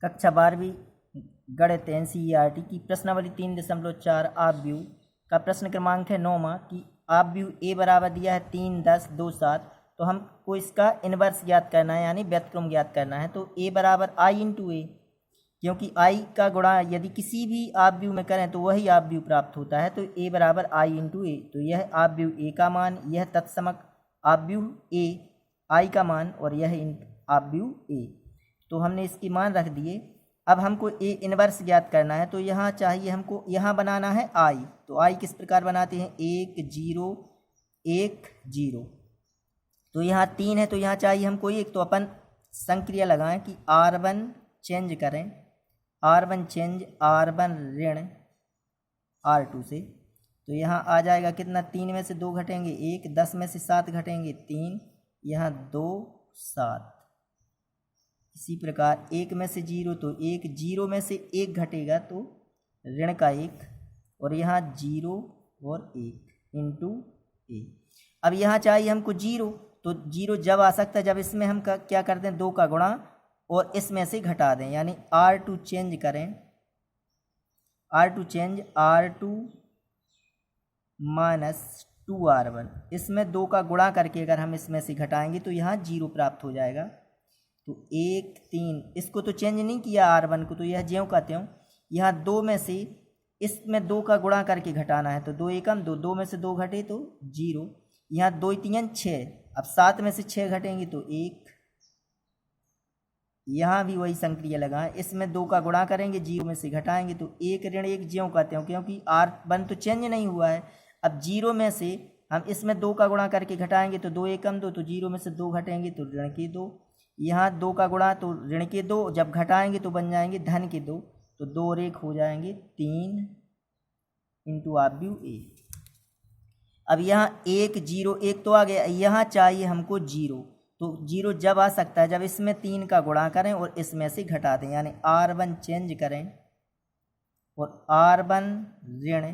कक्षा 12वीं गणित NCERT की प्रश्नावली 3.4 ऑब्व्यू का प्रश्न क्रमांक है 9वां कि ऑब्व्यू ए बराबर दिया है 3, 10, 2, 7। तो हमको इसका इन्वर्स ज्ञात करना है यानी व्युत्क्रम ज्ञात करना है। तो ए बराबर आई इंटू ए, क्योंकि आई का गुणा यदि किसी भी ऑब्व्यू में करें तो वही ऑब्व्यू प्राप्त होता है। तो ए बराबर आई इंटू ए, तो यह ऑब्व्यू ए का मान, यह तत्समक ऑब्व्यू ए आई का मान और यह ऑब्व्यू ए। तो हमने इसकी मान रख दिए। अब हमको ए इन्वर्स ज्ञात करना है। तो यहाँ चाहिए हमको, यहाँ बनाना है आई। तो आई किस प्रकार बनाते हैं, 1 0 1 0। तो यहाँ 3 है तो यहाँ चाहिए हमको 1। तो अपन संक्रिया लगाएं कि R1 चेंज करें, R1 चेंज R1 ऋण R2 से। तो यहाँ आ जाएगा कितना, 3 में से 2 घटेंगे 1, 10 में से 7 घटेंगे 3, यहाँ 2 7। इसी प्रकार 1 में से 0 तो 1, 0 में से 1 घटेगा तो ऋण का 1, और यहाँ 0 और 1 इंटू ए। अब यहाँ चाहिए हमको 0। तो 0 जब आ सकता है जब इसमें हम क्या करते हैं, 2 का गुणा और इसमें से घटा दें, यानी R2 चेंज करें, R2 change R2 minus 2R1। इसमें 2 का गुणा करके अगर हम इसमें से घटाएंगे तो यहाँ 0 प्राप्त हो जाएगा। तो 1 3, इसको तो चेंज नहीं किया R1 को, तो यह ज्यों का त्यों। यहाँ 2 में से इसमें 2 का गुणा करके घटाना है। तो 2 एकम 2, 2 में से 2 घटे तो 0, यहाँ 2 3 6। अब 7 में से 6 घटेंगे तो 1, यहाँ भी वही संक्रिया लगाएं, इसमें 2 का गुणा करेंगे, 0 में से घटाएंगे तो 1 ऋण 1 ज्यों का त्यों, क्योंकि R1 तो चेंज नहीं हुआ है। अब 0 में से हम इसमें 2 का गुणा करके घटाएंगे तो 2 एकम 2, तो 0 में से 2 घटेंगे तो ऋण के 2, यहाँ 2 का गुणा तो ऋण के 2, जब घटाएंगे तो बन जाएंगे धन के 2, तो 2 और 1 हो जाएंगे 3 इंटू ऑब्व्यू ए। अब यहाँ 1 0 1 तो आ गया, यहाँ चाहिए हमको 0। तो 0 जब आ सकता है जब इसमें 3 का गुणा करें और इसमें से घटा दें, यानी R1 चेंज करें और R1 ऋण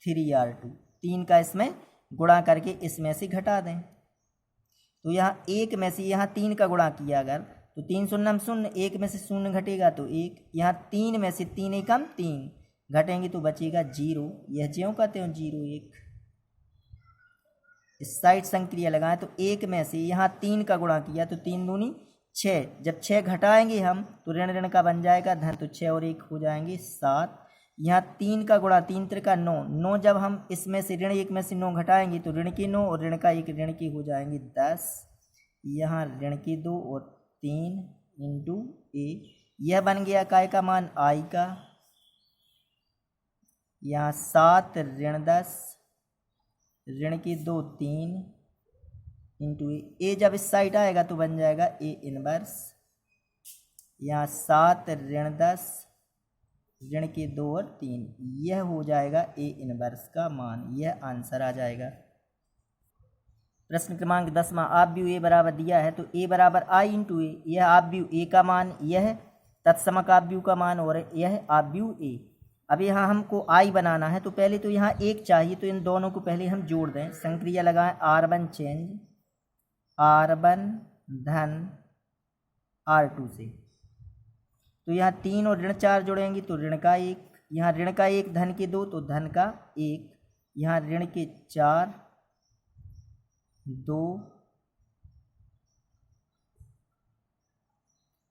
3R2, 3 का इसमें गुणा करके इसमें से घटा दें। तो यहाँ 1 में से यहाँ 3 का गुणा किया अगर तो 3 शून्य 0, 1 में से 0 घटेगा तो 1, यहाँ 3 में से 3 एकम 3 घटेंगे तो बचेगा 0, यह ज्यों का त्यों 0 1। इस साइड संक्रिया लगाएं तो 1 में से यहाँ 3 का गुणा किया तो 3 दूनी 6, जब 6 घटाएंगे हम तो ऋण ऋण का बन जाएगा धन, तो 6 और 1 हो जाएंगे 7। यहाँ 3 का गुणा 3 त्रिका 9, 9 जब हम इसमें से ऋण 1 में से 9 घटाएंगे तो ऋण के 9 और ऋण का 1 ऋण के हो जाएंगे 10, यहाँ ऋण के 2 और 3 इंटू ए। यह बन गया काय का मान आई का, यहाँ 7 ऋण 10 ऋण के 2 3 इंटू ए। जब इस साइड आएगा तो बन जाएगा ए इनवर्स, यहाँ 7 ऋण 10 ऋण के 2 और 3, यह हो जाएगा ए इनवर्स का मान, यह आंसर आ जाएगा। प्रश्न क्रमांक 10वां ऑब्व्यू ए बराबर दिया है। तो ए बराबर आई इंटू ए, यह ऑब्व्यू ए का मान, यह तत्समक ऑब्व्यू का मान और यह ऑब्व्यू ए। अब यहाँ हमको आई बनाना है तो पहले तो यहाँ 1 चाहिए, तो इन दोनों को पहले हम जोड़ दें, संक्रिया लगाएं R1 चेंज R1 धन R2 से। तो यहाँ 3 और ऋण 4 जोड़ेंगे तो ऋण का 1, यहाँ ऋण का 1 धन के 2 तो धन का 1, यहाँ ऋण के 4 2,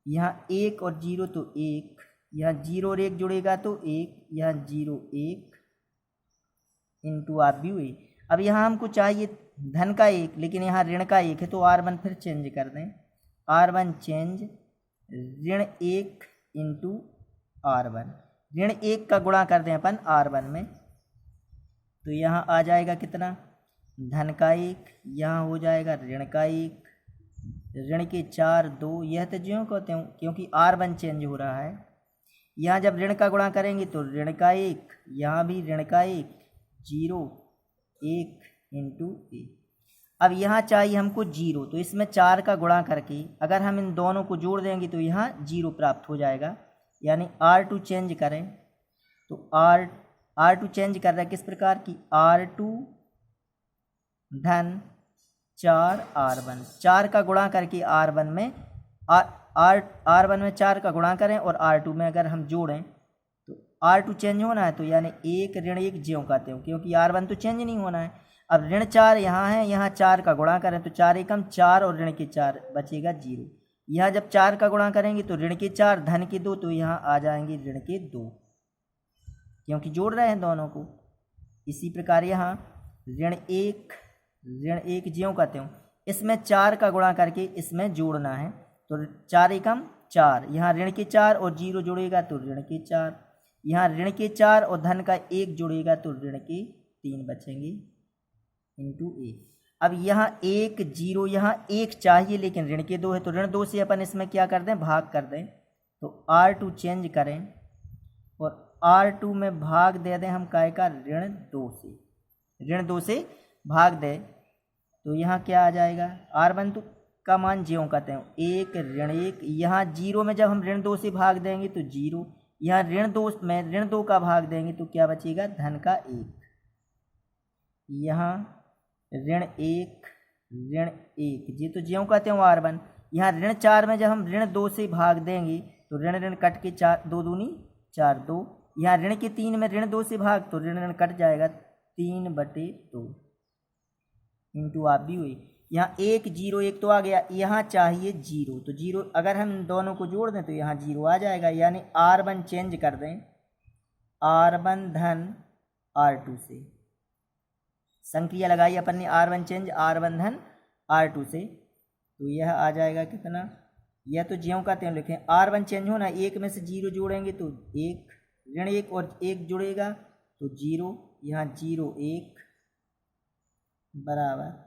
यहाँ 1 और 0 तो 1, यहाँ 0 और 1 जुड़ेगा तो 1, यहाँ 0 1 इंटू ऑब्व्यू ए। अब यहाँ हमको चाहिए धन का 1, लेकिन यहाँ ऋण का 1 है तो R1 फिर चेंज कर दें, R1 चेंज ऋण 1 इंटू R1, ऋण 1 का गुणा कर दें अपन R1 में, तो यहाँ आ जाएगा कितना, धन का 1, यहाँ हो जाएगा ऋण का 1, ऋण के 4 2, यह तो ज्यों कहते हैं क्योंकि R1 चेंज हो रहा है। यहाँ जब ऋण का गुणा करेंगे तो ऋण का 1, यहाँ भी ऋण का 1 0 1 इंटू ए। अब यहाँ चाहिए हमको 0, तो इसमें 4 का गुणा करके अगर हम इन दोनों को जोड़ देंगे तो यहाँ 0 प्राप्त हो जाएगा, यानी R2 चेंज करें तो R2 चेंज कर रहा है किस प्रकार की, R2 धन 4 R1, 4 का गुणा करके R1 में R1 में 4 का गुणा करें और R2 में अगर हम जोड़ें तो R2 चेंज होना है, तो यानी 1 ऋण 1 ज्यों का त्यों, क्योंकि R1 तो चेंज नहीं होना है। अब ऋण 4 यहाँ है, यहाँ 4 का गुणा करें तो 4 एकम 4 और ऋण के 4 बचेगा 0। यहाँ जब 4 का गुणा करेंगे तो ऋण के 4 धन के 2, तो यहाँ आ जाएंगे ऋण के 2, क्योंकि जोड़ रहे हैं दोनों को। इसी प्रकार यहाँ ऋण 1 ज्यों का त्यों, इसमें 4 का गुणा करके इसमें जोड़ना है, तो 4 एकम 4, यहाँ ऋण के 4 और 0 जुड़ेगा तो ऋण के 4, यहाँ ऋण के 4 और धन का 1 जुड़ेगा तो ऋण के 3 बचेंगे इंटू 1। अब यहाँ 1 0, यहाँ 1 चाहिए लेकिन ऋण के 2 है, तो ऋण 2 से अपन इसमें क्या कर दें, भाग कर दें। तो R2 चेंज करें और R2 में भाग दे दें हम काय का, ऋण 2 से, ऋण 2 से भाग दें तो यहाँ क्या आ जाएगा, R1 तो का मान ज्यों का त्यों 1 ऋण 1, यहाँ 0 में जब हम ऋण 2 से भाग देंगे तो 0, यहाँ ऋण 2 में ऋण 2 का भाग देंगे तो क्या बचेगा, धन का 1, यहाँ ऋण 1 ये तो ज्यों का त्यों R1, यहाँ ऋण 4 में जब हम ऋण 2 से भाग देंगे तो ऋण ऋण कट के 4 2 दूनी 4 2, यहाँ ऋण के 3 में ऋण 2 से भाग तो ऋण ऋण कट जाएगा 3/2 इंटू आप भी हुई। यहाँ 1 0 1 तो आ गया, यहाँ चाहिए 0, तो 0 अगर हम दोनों को जोड़ दें तो यहाँ 0 आ जाएगा, यानी R1 चेंज कर दें R1 धन R2 से, संक्रिया लगाई अपन ने R1 चेंज R1 धन R2 से, तो यह आ जाएगा कितना, यह तो ज्यों का त्यों लिखें, R1 चेंज होना, 1 में से 0 जोड़ेंगे तो 1, ऋण 1 और 1 जुड़ेगा तो 0, यहाँ 0 1 बराबर,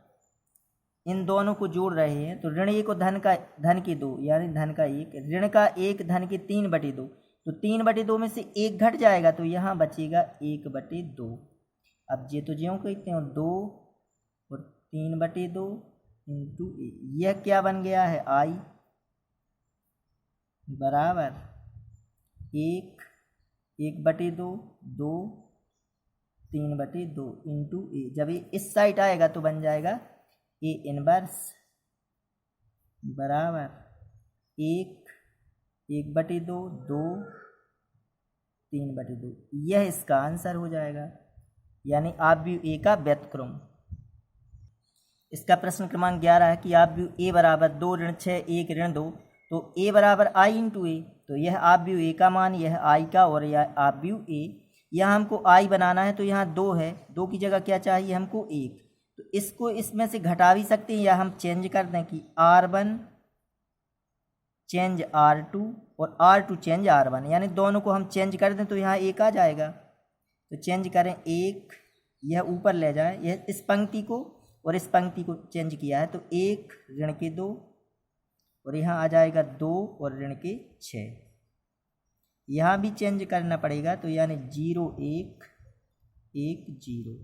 इन दोनों को जोड़ रहे हैं तो ऋण 1 और धन के 2 यानी धन का 1, ऋण का 1 धन के 3/2, तो 3/2 में से 1 घट जाएगा तो यहाँ बचेगा 1/2। अब ये तो ज्यों कहते हैं 2 और 3/2 इंटू 1, यह क्या बन गया है, I बराबर 1/2 2 3/2 इंटू ए, जब ये इस साइड आएगा तो बन जाएगा A इनवर्स बराबर 1/2 2 3/2, यह इसका आंसर हो जाएगा, यानी आप भी ए का व्युत्क्रम। इसका प्रश्न क्रमांक 11 है कि आप भी ए बराबर 2 ऋण 6 1 ऋण 2, तो ए बराबर I इंटू ए, तो यह आप भी ए का मान, यह I का और यह आप भी ए, यहाँ हमको I बनाना है तो यहाँ 2 है, 2 की जगह क्या चाहिए हमको 1, तो इसको इसमें से घटा भी सकते हैं या हम चेंज कर दें कि R1 चेंज R2 और R2 चेंज R1, यानी दोनों को हम चेंज कर दें तो यहाँ 1 आ जाएगा, तो चेंज करें 1, यह ऊपर ले जाए, यह इस पंक्ति को और इस पंक्ति को चेंज किया है तो 1 ऋण के 2 और यहाँ आ जाएगा 2 और ऋण के 6, यहाँ भी चेंज करना पड़ेगा तो यानी 0 1 1 0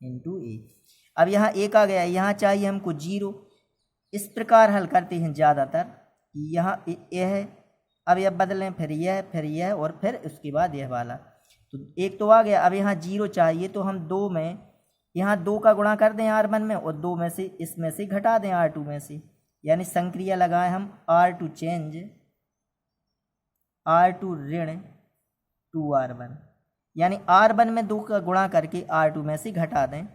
इंटू 1। अब यहाँ 1 आ गया, यहाँ चाहिए हमको 0, इस प्रकार हल करते हैं ज़्यादातर, यहाँ यह है, अब यह बदलें फिर यह और फिर उसके बाद यह वाला, तो 1 तो आ गया, अब यहाँ 0 चाहिए तो हम 2 में यहाँ 2 का गुणा कर दें R1 में और 2 में से इसमें से घटा दें R2 में से, यानी संक्रिया लगाएं हम R2 चेंज R2 ऋण 2R1, यानी R1 में 2 का गुणा करके R2 में से घटा दें,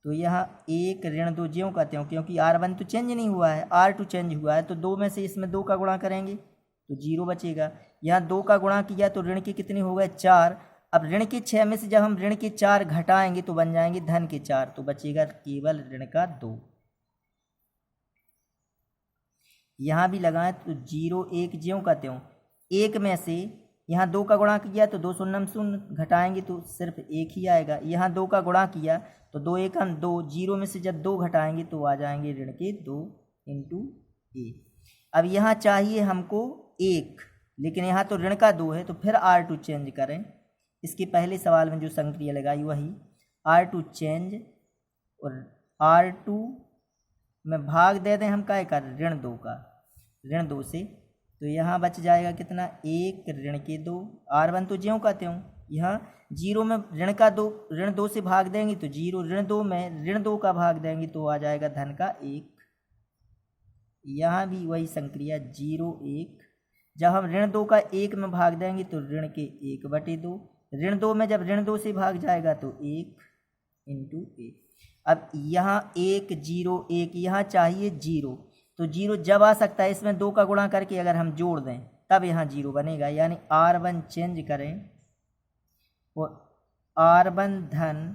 तो यहाँ 1 ऋण 2 ज्यों का त्यों, क्योंकि R1 तो चेंज नहीं हुआ है, R2 चेंज हुआ है, तो 2 में से इसमें 2 का गुणा करेंगे तो 0 बचेगा, यहाँ 2 का गुणा किया तो ऋण के कितने हो गए 4, अब ऋण के 6 में से जब हम ऋण के 4 घटाएंगे तो बन जाएंगे धन के 4, तो बचेगा केवल ऋण का 2। यहाँ भी लगाएं तो 0 1 ज्यों का त्यों, 1 में से यहाँ 2 का गुणा किया तो 2 शून्य 0 घटाएंगे तो सिर्फ 1 ही आएगा, यहाँ 2 का गुणा किया तो 2 1 2, 0 में से जब 2 घटाएंगे तो आ जाएंगे ऋण के 2 इंटू 1। अब यहाँ चाहिए हमको 1, लेकिन यहाँ तो ऋण का 2 है, तो फिर R2 चेंज करें, इसके पहले सवाल में जो संक्रिया लगाई वही R2 चेंज और R2 में भाग दे दें हम क्या कर ऋण 2 का, ऋण 2 से, तो यहाँ बच जाएगा कितना 1 ऋण के 2, R1 तो ज्यों का त्यों, यहाँ 0 में ऋण 2 से भाग देंगे तो 0, ऋण 2 में ऋण 2 का भाग देंगे तो आ जाएगा धन का 1 यहाँ भी वही संक्रिया 0 1। जब हम ऋण 2 का 1 में भाग देंगे तो ऋण के 1/2, ऋण 2 में जब ऋण 2 से भाग जाएगा तो 1 इंटू 1। अब यहाँ 1 0 1, यहाँ चाहिए 0, तो 0 जब आ सकता है इसमें 2 का गुणा करके अगर हम जोड़ दें तब यहाँ 0 बनेगा, यानी R1 चेंज करें और R1 धन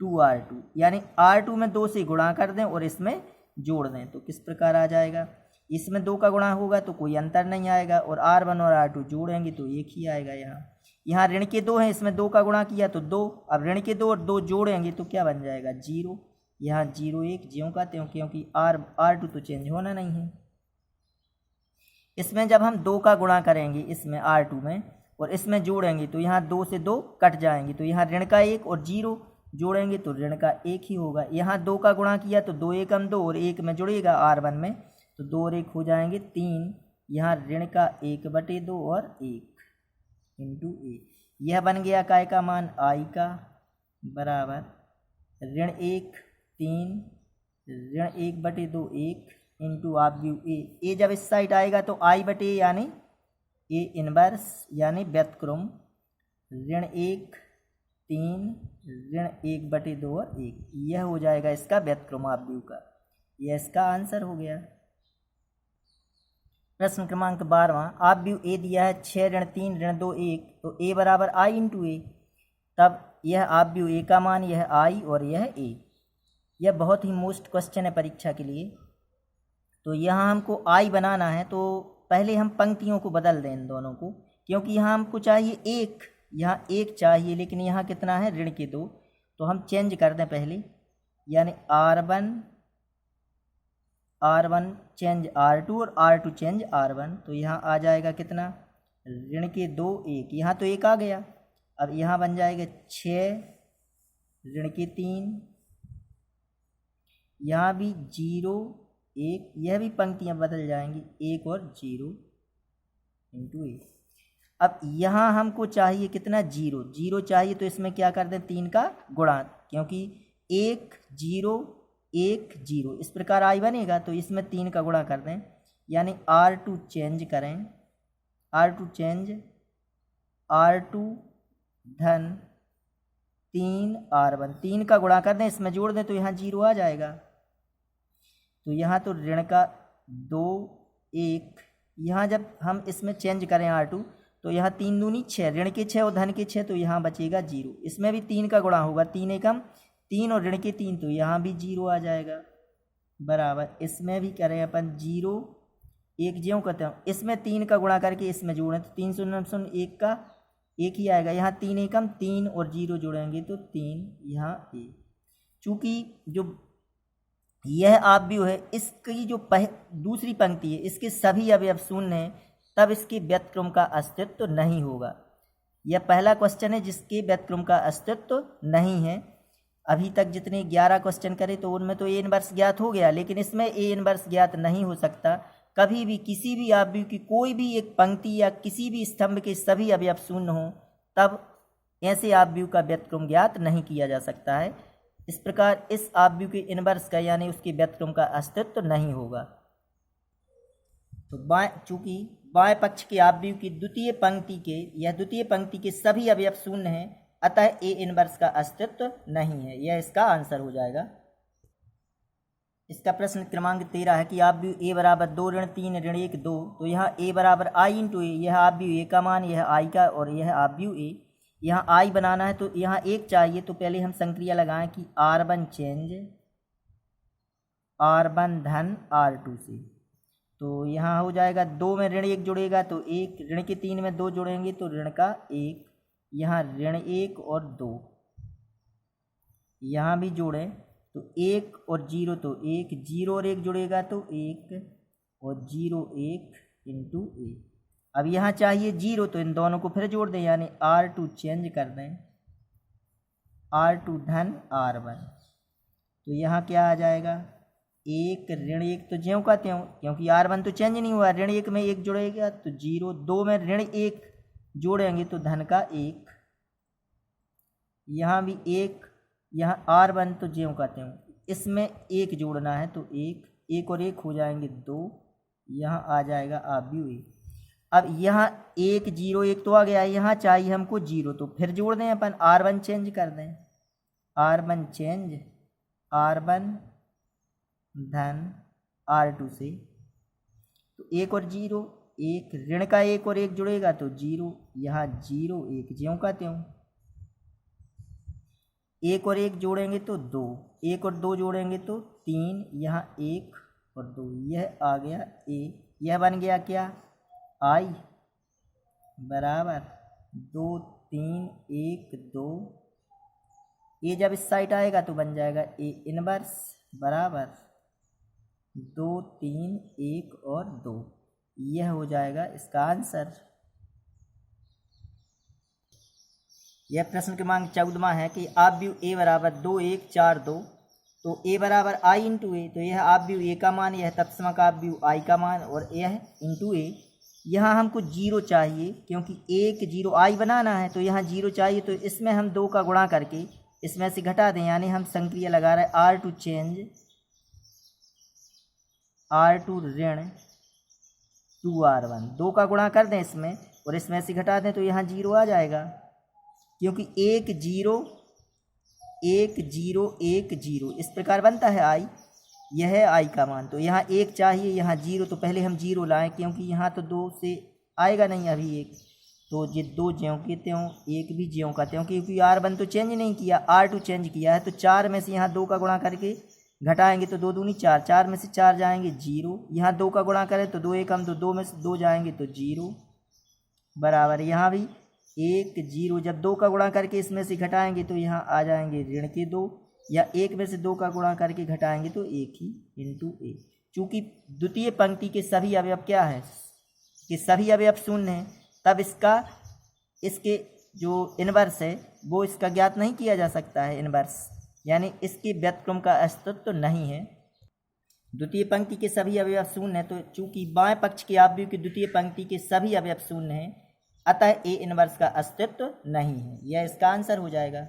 2R2, यानी R2 में 2 से गुणा कर दें और इसमें जोड़ दें तो किस प्रकार आ जाएगा। इसमें 2 का गुणा होगा तो कोई अंतर नहीं आएगा और R1 और R2 जोड़ेंगे तो 1 ही आएगा। यहाँ ऋण के 2 हैं, इसमें 2 का गुणा किया तो 2, अब ऋण के 2 और 2 जोड़ेंगे तो क्या बन जाएगा 0। यहाँ 0 1 ज्यों का त्यों, क्योंकि R2 तो चेंज होना नहीं है। इसमें जब हम 2 का गुणा करेंगे इसमें R2 में और इसमें जोड़ेंगे तो यहाँ 2 से 2 कट जाएंगे, तो यहाँ ऋण का 1 और 0 जोड़ेंगे तो ऋण का 1 ही होगा। यहाँ 2 का गुणा किया तो 2 1 2 और 1 में जुड़ेगा R1 में, तो 2 और 1 हो जाएंगे 3। यहाँ ऋण का 1/2 और 1 इंटू 1, यह बन गया काय का मान I का बराबर ऋण 1 3 ऋण 1/2 1 इंटू आप व्यू ए जब इस साइड आएगा तो I/A यानी A इनवर्स यानी व्यतक्रम ऋण 1 3 ऋण 1/2 और 1, यह हो जाएगा इसका व्यतक्रम आप व्यू का। यह इसका आंसर हो गया। प्रश्न क्रमांक 12वां, आप व्यू ए दिया है 6 ऋण 3 ऋण 2 1, तो ए बराबर I इंटू ए, तब यह आप व्यू ए का मान यह I और यह ए। यह बहुत ही मोस्ट क्वेश्चन है परीक्षा के लिए। तो यहाँ हमको I बनाना है तो पहले हम पंक्तियों को बदल दें इन दोनों को, क्योंकि यहाँ हमको चाहिए 1, यहाँ 1 चाहिए लेकिन यहाँ कितना है ऋण के 2, तो हम चेंज कर दें पहले, यानी R1 चेंज R2 और R2 चेंज R1, तो यहाँ आ जाएगा कितना ऋण के 2 1, यहाँ तो 1 आ गया। अब यहाँ बन जाएगा 6 ऋण के 3, यहाँ भी 0 1, यह भी पंक्तियाँ बदल जाएंगी 1 और 0 इंटू 1। अब यहाँ हमको चाहिए कितना 0 0 चाहिए, तो इसमें क्या कर दें 3 का गुणा, क्योंकि 1 0 1 0 इस प्रकार I बनेगा, तो इसमें 3 का गुणा कर दें, यानी R2 चेंज करें, R2 चेंज R2 धन 3 R1, 3 का गुणा कर दें इसमें जोड़ दें तो यहाँ 0 आ जाएगा। तो यहाँ तो ऋण का 2 1, यहाँ जब हम इसमें चेंज करें R2 तो यहाँ 3 दूनी 6 ऋण के 6 और धन के 6, तो यहाँ बचेगा 0। इसमें भी 3 का गुणा होगा, 3 एकम 3 और ऋण के 3, तो यहाँ भी 0 आ जाएगा बराबर। इसमें भी करें अपन 0 1 ज्यों करते हैं, इसमें 3 का गुणा करके इसमें जोड़ें तो 3 0 0 1 का 1 ही आएगा। यहाँ 3 एकम 3 और 0 जोड़ेंगे तो 3, यहाँ 1। चूँकि जो यह आप व्यू है इसकी जो दूसरी पंक्ति है इसके सभी अवयव शून्य हैं, तब इसके व्यतक्रम का अस्तित्व नहीं होगा। यह पहला क्वेश्चन है जिसके व्यतक्रम का अस्तित्व नहीं है। अभी तक जितने 11 क्वेश्चन करे तो उनमें तो ए इनवर्स ज्ञात हो गया, लेकिन इसमें ए इनवर्स ज्ञात नहीं हो सकता। कभी भी किसी भी आप व्यू की कोई भी एक पंक्ति या किसी भी स्तंभ के सभी अवयव शून्य हो तब ऐसे आप व्यू का व्यतक्रम ज्ञात नहीं किया जा सकता है। इस प्रकार इस आप व्यू के इनवर्स का यानी उसके व्यतक्रम का अस्तित्व नहीं होगा। तो चूंकि बाएं पक्ष के आप व्यू की द्वितीय पंक्ति के सभी अवयव शून्य हैं, अतः ए इनवर्स का अस्तित्व नहीं है। यह इसका आंसर हो जाएगा। इसका प्रश्न क्रमांक 13 है कि आप व्यू ए बराबर 2 ऋण 3 ऋण 1 2, तो यहाँ ए बराबर I इंटू ए, यह आप व्यू ए का मान यह I का और यह आप व्यू ए। यहाँ I बनाना है तो यहाँ 1 चाहिए, तो पहले हम संक्रिया लगाएं कि R1 चेंज R1 धन R2 से, तो यहाँ हो जाएगा 2 में ऋण 1 जुड़ेगा तो 1, ऋण के 3 में 2 जोड़ेंगे तो ऋण का 1, यहाँ ऋण 1 और 2, यहाँ भी जोड़ें तो 1 और 0 तो 1, 0 और 1 जुड़ेगा तो 1 और 0 1 इंटू 1। अब यहाँ चाहिए 0, तो इन दोनों को फिर जोड़ दें, यानी R2 चेंज कर दें R2 धन R1, तो यहाँ क्या आ जाएगा 1 ऋण 1 तो ज्यों का त्यों, क्योंकि R1 तो चेंज नहीं हुआ, ऋण 1 में 1 जुड़ेगा तो 0, 2 में ऋण 1 जोड़ेंगे तो धन का 1, यहाँ भी 1, यहाँ R1 तो ज्यों का त्यों, इसमें 1 जोड़ना है तो 1 एक और एक हो जाएंगे 2, यहाँ आ जाएगा आव्यूह ए। अब यहाँ 1 0 1 तो आ गया, यहाँ चाहिए हमको 0, तो फिर जोड़ दें अपन, R1 चेंज कर दें, R1 चेंज R1 धन R2 से, तो 1 और 0 1, ऋण का 1 और 1 जुड़ेगा तो 0, यहाँ 0 1 ज्यों का त्यों, 1 और 1 जोड़ेंगे तो 2, 1 और 2 जोड़ेंगे तो 3, यहाँ 1 और 2, यह आ गया ए। यह बन गया क्या, I बराबर 2 3 1 2, ये जब इस साइड आएगा तो बन जाएगा ए इनवर्स बराबर 2 3 1 और 2, यह हो जाएगा इसका आंसर। यह प्रश्न क्रमांक 14वां है कि आव्यूह ए बराबर 2 1 4 2, तो ए बराबर आई इंटू ए, तो यह आव्यूह ए का मान, यह तत्समक आव्यूह आई का मान, और यह इंटू ए। यहाँ हमको 0 चाहिए क्योंकि 1 0 आई बनाना है, तो यहाँ 0 चाहिए, तो इसमें हम 2 का गुणा करके इसमें से घटा दें, यानी हम संक्रिया लगा रहे हैं R2 चेंज R2 ऋण 2R1, 2 का गुणा कर दें इसमें और इसमें से घटा दें तो यहाँ 0 आ जाएगा, क्योंकि 1 0 1 0 1 0 इस प्रकार बनता है आई, यह है आई का मान। तो यहाँ 1 चाहिए, यहाँ 0, तो पहले हम 0 लाएं, क्योंकि यहाँ तो 2 से आएगा नहीं अभी 1, तो ये 2 ज्यों के त्यों, 1 भी ज्यों का त्यों, क्योंकि R1 तो चेंज नहीं किया, R2 चेंज किया है, तो 4 में से यहाँ 2 का गुणा करके घटाएंगे तो 2 दूनी 4, 4 में से 4 जाएंगे 0, यहाँ 2 का गुणा करें तो 2 1 हम, तो 2 में से 2 जाएंगे तो 0 बराबर, यहाँ भी 1 0, जब 2 का गुणा करके इसमें से घटाएंगे तो यहाँ आ जाएंगे ऋण के 2, या 1 में से 2 का गुणा करके घटाएंगे तो 1 ही इंटू ए। चूँकि द्वितीय पंक्ति के सभी अवयव क्या है, कि सभी अवयव शून्य हैं, तब इसके जो इनवर्स है वो इसका ज्ञात नहीं किया जा सकता है इनवर्स, यानी इसके व्युत्क्रम का अस्तित्व तो नहीं है। द्वितीय पंक्ति के सभी अवयव शून्य है, तो चूंकि बाएं पक्ष के आव्यूह की द्वितीय पंक्ति के सभी अवयव शून्य हैं, अतः ए इनवर्स का अस्तित्व नहीं है, यह इसका आंसर हो जाएगा।